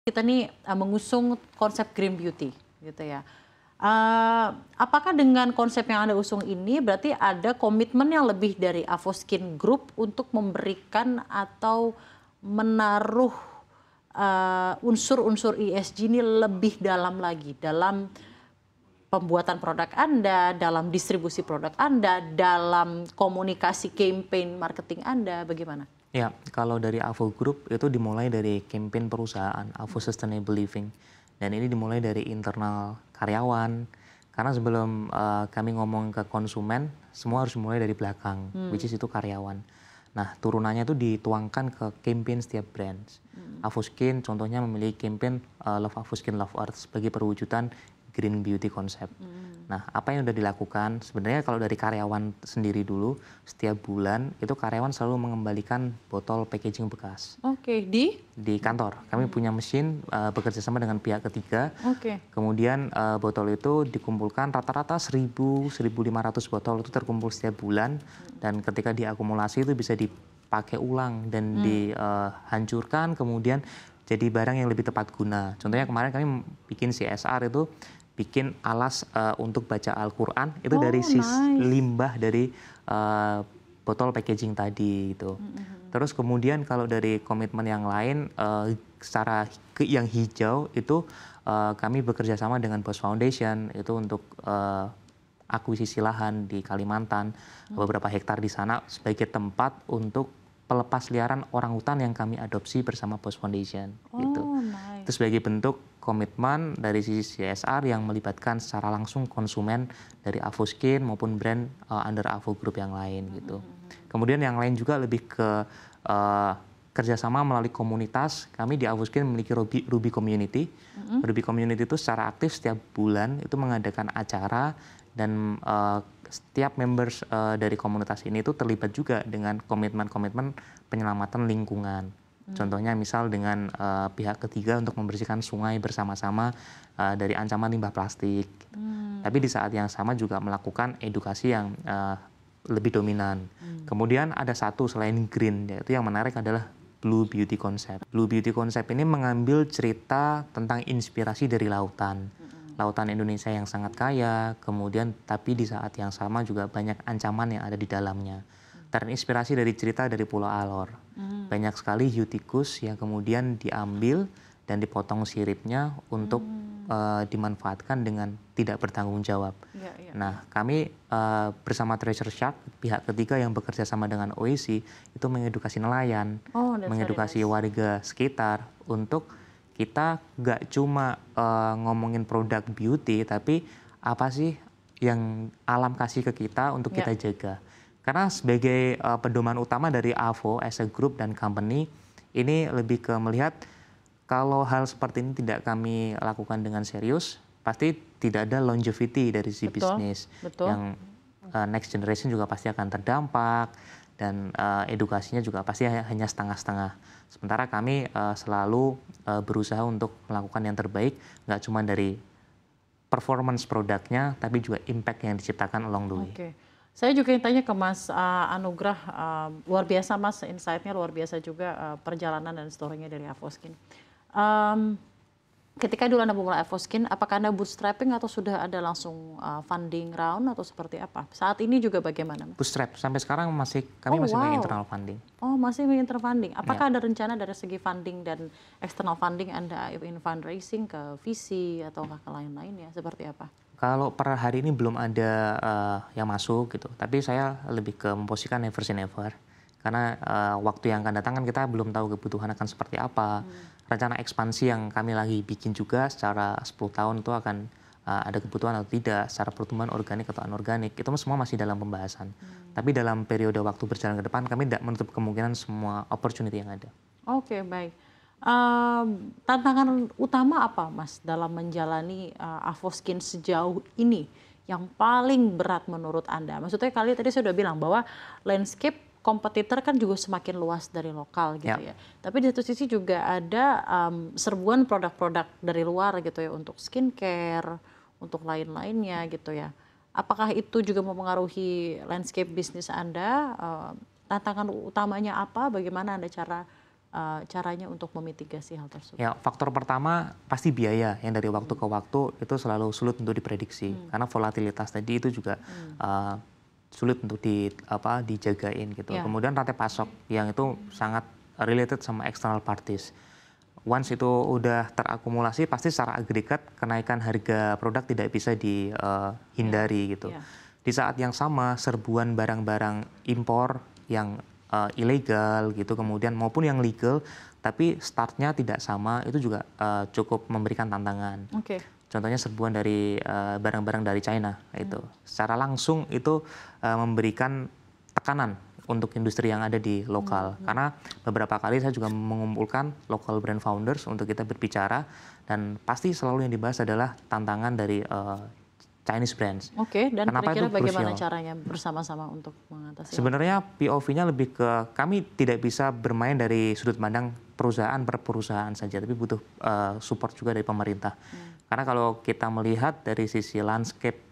Kita nih mengusung konsep green beauty gitu ya. Apakah dengan konsep yang Anda usung ini berarti ada komitmen yang lebih dari Avoskin Group untuk memberikan atau menaruh unsur-unsur ESG ini lebih dalam lagi dalam pembuatan produk Anda, dalam distribusi produk Anda, dalam komunikasi campaign marketing Anda, bagaimana? Ya, kalau dari Avo Group itu dimulai dari campaign perusahaan Avo Sustainable Living, dan ini dimulai dari internal karyawan. Karena sebelum kami ngomong ke konsumen, semua harus mulai dari belakang, which is itu karyawan. Nah, turunannya itu dituangkan ke campaign setiap brand. Avoskin contohnya memiliki campaign Love Avoskin Love Earth sebagai perwujudan green beauty concept. Nah, apa yang sudah dilakukan? Sebenarnya kalau dari karyawan sendiri dulu, setiap bulan itu karyawan selalu mengembalikan botol packaging bekas. Oke, Di kantor, kami punya mesin bekerja sama dengan pihak ketiga. Oke. Kemudian botol itu dikumpulkan rata-rata 1.000-1.500 botol itu terkumpul setiap bulan, dan ketika diakumulasi itu bisa dipakai ulang dan dihancurkan kemudian jadi barang yang lebih tepat guna. Contohnya kemarin kami bikin CSR itu bikin alas untuk baca Al-Quran itu dari limbah dari botol packaging tadi gitu. Terus kemudian kalau dari komitmen yang lain secara yang hijau itu kami bekerja sama dengan BOS Foundation itu untuk akuisisi lahan di Kalimantan, beberapa hektar di sana sebagai tempat untuk pelepas liaran orangutan yang kami adopsi bersama BOS Foundation gitu. Nice. Itu sebagai bentuk komitmen dari sisi CSR yang melibatkan secara langsung konsumen dari Avoskin maupun brand under Avo Group yang lain gitu. Kemudian yang lain juga lebih ke kerjasama melalui komunitas. Kami di Avoskin memiliki Ruby Community. Ruby Community itu secara aktif setiap bulan itu mengadakan acara dan setiap members dari komunitas ini itu terlibat juga dengan komitmen-komitmen penyelamatan lingkungan. Contohnya misal dengan pihak ketiga untuk membersihkan sungai bersama-sama dari ancaman limbah plastik. Tapi di saat yang sama juga melakukan edukasi yang lebih dominan. Kemudian ada satu selain green, yaitu yang menarik adalah Blue Beauty Concept. Blue Beauty Concept ini mengambil cerita tentang inspirasi dari lautan. Lautan Indonesia yang sangat kaya, kemudian tapi di saat yang sama juga banyak ancaman yang ada di dalamnya. Terinspirasi dari cerita dari Pulau Alor. Banyak sekali hiu tikus yang kemudian diambil dan dipotong siripnya untuk dimanfaatkan dengan tidak bertanggung jawab. Nah, kami bersama Treasure Shark, pihak ketiga yang bekerja sama dengan OEC, itu mengedukasi nelayan, mengedukasi warga sekitar untuk kita nggak cuma ngomongin produk beauty, tapi apa sih yang alam kasih ke kita untuk kita jaga. Karena sebagai pedoman utama dari Avo as a group dan company, ini lebih ke melihat kalau hal seperti ini tidak kami lakukan dengan serius, pasti tidak ada longevity dari si bisnis. Yang next generation juga pasti akan terdampak, dan edukasinya juga pasti hanya setengah-setengah. Sementara kami selalu berusaha untuk melakukan yang terbaik, nggak cuma dari performance produknya, tapi juga impact yang diciptakan along the way. Saya juga ingin tanya ke Mas Anugrah, luar biasa Mas, insight-nya luar biasa juga, perjalanan dan story-nya dari Avoskin. Ketika dulu Anda memulai Avoskin, apakah Anda bootstrapping atau sudah ada langsung funding round atau seperti apa? Saat ini juga bagaimana? Bootstrap, sampai sekarang kami masih internal funding. Oh, masih internal funding. Apakah ada rencana dari segi funding dan external funding Anda in fundraising ke VC atau ke lain-lainnya, seperti apa? Kalau per hari ini belum ada yang masuk gitu, tapi saya lebih ke memposisikan never say never. Karena waktu yang akan datang kan kita belum tahu kebutuhan akan seperti apa. Rencana ekspansi yang kami lagi bikin juga secara 10 tahun itu akan ada kebutuhan atau tidak, secara pertumbuhan organik atau anorganik, itu semua masih dalam pembahasan. Tapi dalam periode waktu berjalan ke depan, kami tidak menutup kemungkinan semua opportunity yang ada. Oke, baik. Tantangan utama apa Mas dalam menjalani Avoskin sejauh ini yang paling berat menurut Anda? Maksudnya tadi saya sudah bilang bahwa landscape kompetitor kan juga semakin luas dari lokal gitu ya. Tapi di satu sisi juga ada serbuan produk-produk dari luar gitu ya, untuk skincare, untuk lain-lainnya gitu ya. Apakah itu juga mempengaruhi landscape bisnis Anda? Tantangan utamanya apa? Bagaimana Anda cara caranya untuk memitigasi hal tersebut? Ya, faktor pertama pasti biaya yang dari waktu ke waktu itu selalu sulit untuk diprediksi karena volatilitas tadi itu juga sulit untuk dijagain gitu. Ya. Kemudian rantai pasok yang itu sangat related sama external parties. Once itu udah terakumulasi, pasti secara agregat kenaikan harga produk tidak bisa dihindari gitu. Ya. Di saat yang sama, serbuan barang-barang impor yang ilegal gitu, kemudian maupun yang legal, tapi startnya tidak sama, itu juga cukup memberikan tantangan. Oke. Contohnya serbuan dari barang-barang dari China itu, secara langsung itu memberikan tekanan untuk industri yang ada di lokal. Karena beberapa kali saya juga mengumpulkan local brand founders untuk kita berbicara, dan pasti selalu yang dibahas adalah tantangan dari Chinese brands. Oke, dan Kenapa kira-kira itu bagaimana crucial? caranya bersama-sama untuk mengatasi? Sebenarnya POV-nya lebih ke kami tidak bisa bermain dari sudut pandang perusahaan per perusahaan saja, tapi butuh support juga dari pemerintah. Karena kalau kita melihat dari sisi landscape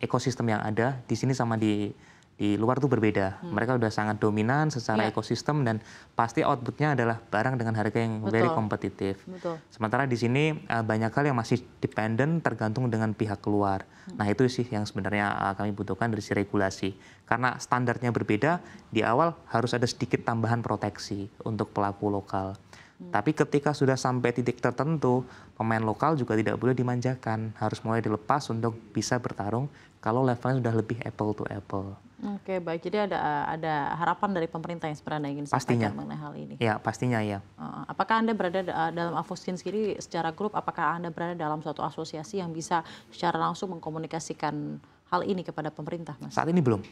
ekosistem yang ada di sini sama di luar itu berbeda. Mereka udah sangat dominan secara ekosistem dan pasti outputnya adalah barang dengan harga yang very kompetitif. Betul. Sementara di sini banyak hal yang masih dependent, tergantung dengan pihak luar. Nah itu sih yang sebenarnya kami butuhkan dari sisi regulasi. Karena standarnya berbeda, di awal harus ada sedikit tambahan proteksi untuk pelaku lokal. Tapi ketika sudah sampai titik tertentu, pemain lokal juga tidak boleh dimanjakan. Harus mulai dilepas untuk bisa bertarung kalau levelnya sudah lebih apple to apple. Oke, baik. Jadi ada harapan dari pemerintah yang sebenarnya ingin sampaikan mengenai hal ini. Ya, pastinya ya. Apakah Anda berada dalam Avoskin sendiri secara grup, apakah Anda berada dalam suatu asosiasi yang bisa secara langsung mengkomunikasikan hal ini kepada pemerintah, Mas? Saat ini belum.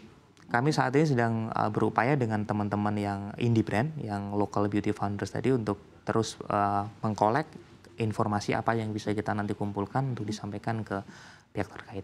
Kami saat ini sedang berupaya dengan teman-teman yang indie brand, yang local beauty founders tadi untuk terus mengkolek informasi apa yang bisa kita nanti kumpulkan untuk disampaikan ke pihak terkait.